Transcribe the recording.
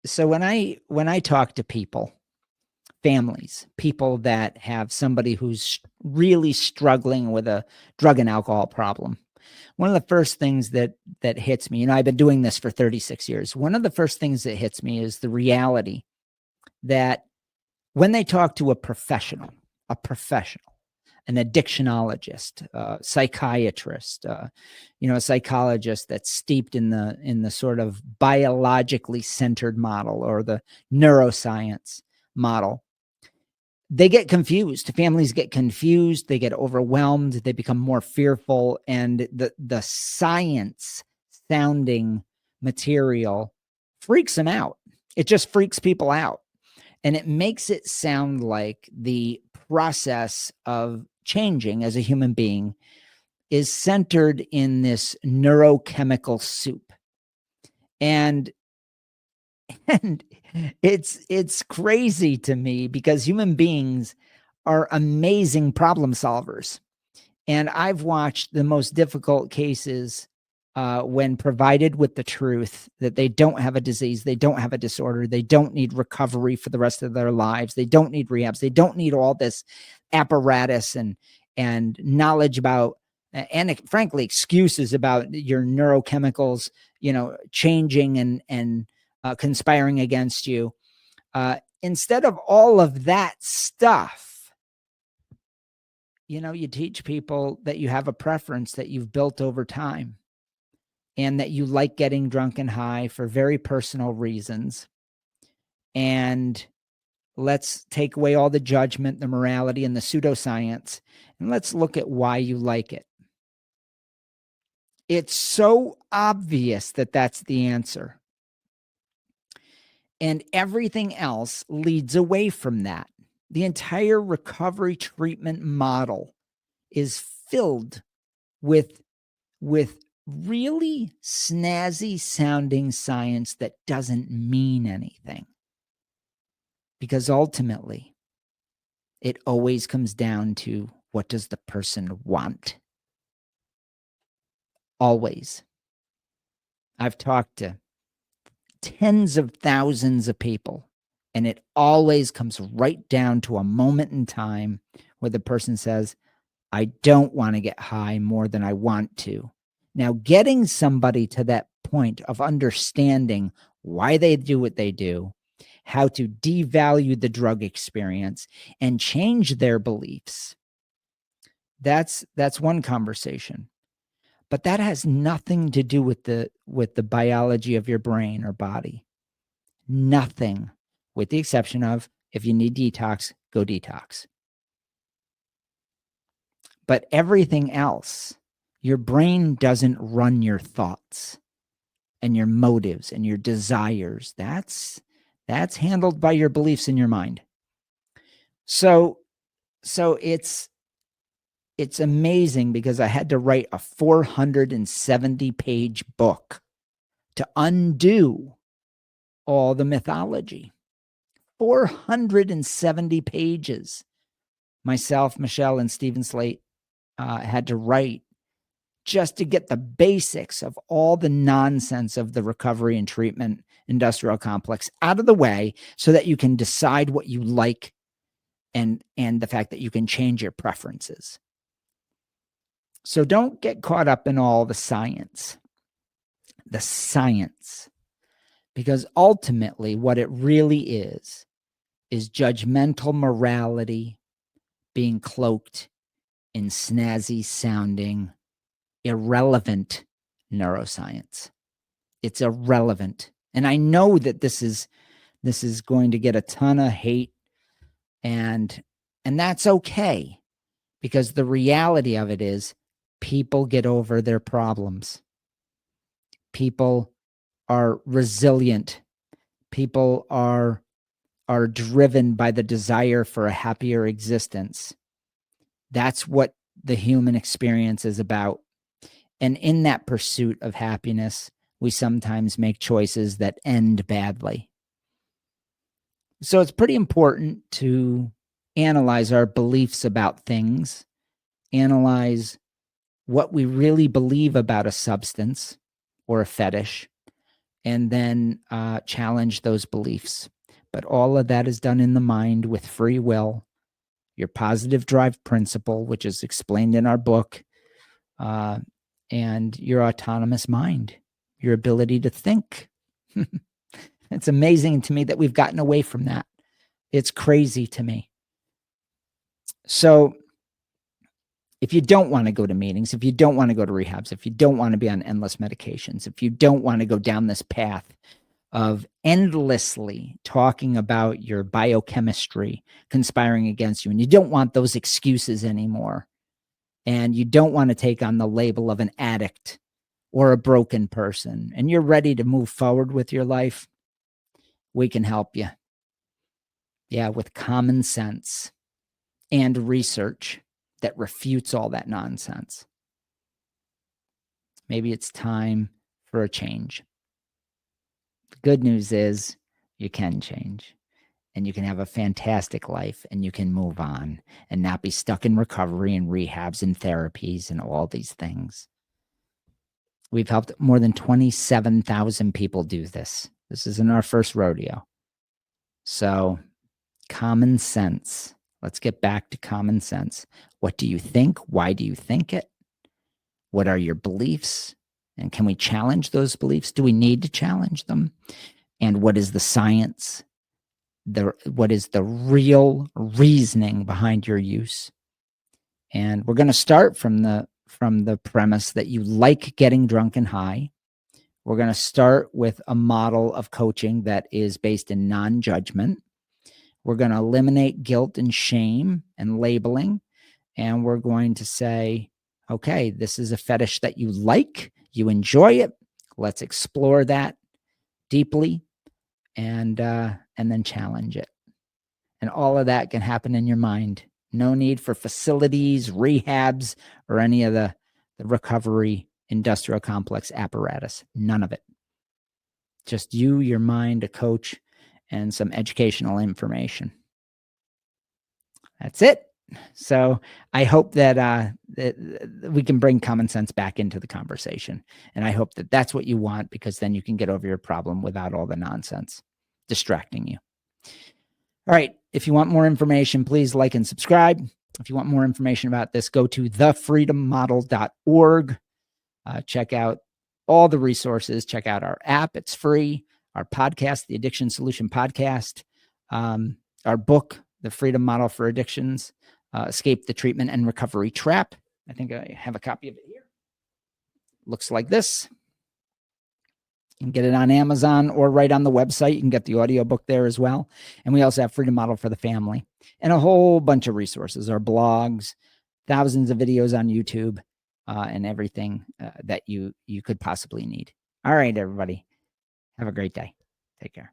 So when I talk to people, families, people that have somebody who's really struggling with a drug and alcohol problem, one of the first things that hits me, I've been doing this for 36 years. One of the first things that hits me is the reality that when they talk to a professional, an addictionologist, a psychiatrist, a psychologist that's steeped in the sort of biologically centered model or the neuroscience model, they get confused. Families get confused. They get overwhelmed. They become more fearful, and the science sounding material freaks them out. It just freaks people out. And it makes it sound like the process of changing as a human being is centered in this neurochemical soup. And it's crazy to me because human beings are amazing problem solvers. And I've watched the most difficult cases when provided with the truth that they don't have a disease, they don't have a disorder, they don't need recovery for the rest of their lives, they don't need rehabs, they don't need all this apparatus and knowledge about, and frankly, excuses about your neurochemicals, changing and conspiring against you. Instead of all of that stuff, you teach people that you have a preference that you've built over time and that you like getting drunk and high for very personal reasons. And let's take away all the judgment, the morality, and the pseudoscience, and let's look at why you like it. It's so obvious that that's the answer. And everything else leads away from that. The entire recovery treatment model is filled with really snazzy sounding science that doesn't mean anything. Because ultimately, it always comes down to, what does the person want? Always. I've talked to tens of thousands of people, and it always comes right down to a moment in time where the person says, I don't want to get high more than I want to. Now, getting somebody to that point of understanding why they do what they do, how to devalue the drug experience and change their beliefs, that's one conversation. But that has nothing to do with the biology of your brain or body. Nothing, with the exception of, if you need detox, go detox. But everything else, your brain doesn't run your thoughts and your motives and your desires. That's handled by your beliefs in your mind. So it's amazing because I had to write a 470-page book to undo all the mythology. 470 pages. Myself, Michelle, and Stephen Slate had to write just to get the basics of all the nonsense of the recovery and treatment industrial complex out of the way so that you can decide what you like and the fact that you can change your preferences. So don't get caught up in all the science, because ultimately what it really is judgmental morality being cloaked in snazzy sounding, irrelevant neuroscience. It's irrelevant. And I know that this is going to get a ton of hate, and that's okay, because the reality of it is people get over their problems. People are resilient. People are driven by the desire for a happier existence. That's what the human experience is about. And in that pursuit of happiness, we sometimes make choices that end badly. So it's pretty important to analyze our beliefs about things, analyze what we really believe about a substance or a fetish, and then challenge those beliefs. But all of that is done in the mind with free will, your positive drive principle, which is explained in our book, and your autonomous mind, your ability to think. It's amazing to me that we've gotten away from that. It's crazy to me. So if you don't want to go to meetings, if you don't want to go to rehabs, if you don't want to be on endless medications, if you don't want to go down this path of endlessly talking about your biochemistry conspiring against you, and you don't want those excuses anymore, and you don't want to take on the label of an addict or a broken person, and you're ready to move forward with your life, we can help you. Yeah, with common sense and research that refutes all that nonsense. Maybe it's time for a change. The good news is you can change, and you can have a fantastic life, and you can move on and not be stuck in recovery and rehabs and therapies and all these things. We've helped more than 27,000 people do this. This isn't our first rodeo. So, common sense. Let's get back to common sense. What do you think? Why do you think it? What are your beliefs? And can we challenge those beliefs? Do we need to challenge them? And what is the science? What is the real reasoning behind your use? And we're going to start from the premise that you like getting drunk and high. We're going to start with a model of coaching that is based in non-judgment. We're going to eliminate guilt and shame and labeling. And we're going to say, okay, this is a fetish that you like, you enjoy it. Let's explore that deeply and then challenge it. And all of that can happen in your mind. No need for facilities, rehabs, or any of the recovery industrial complex apparatus. None of it. Just you, your mind, a coach, and some educational information. That's it. So I hope that we can bring common sense back into the conversation. And I hope that that's what you want, because then you can get over your problem without all the nonsense distracting you. All right. If you want more information, please like and subscribe. If you want more information about this, go to thefreedommodel.org. Check out all the resources. Check out our app. It's free. Our podcast, the Addiction Solution Podcast. Our book, The Freedom Model for Addictions, Escape the Treatment and Recovery Trap. I think I have a copy of it here. Looks like this. You can get it on Amazon or right on the website. You can get the audiobook there as well. And we also have Freedom Model for the Family and a whole bunch of resources, our blogs, thousands of videos on YouTube, and everything that you could possibly need. All right, everybody. Have a great day. Take care.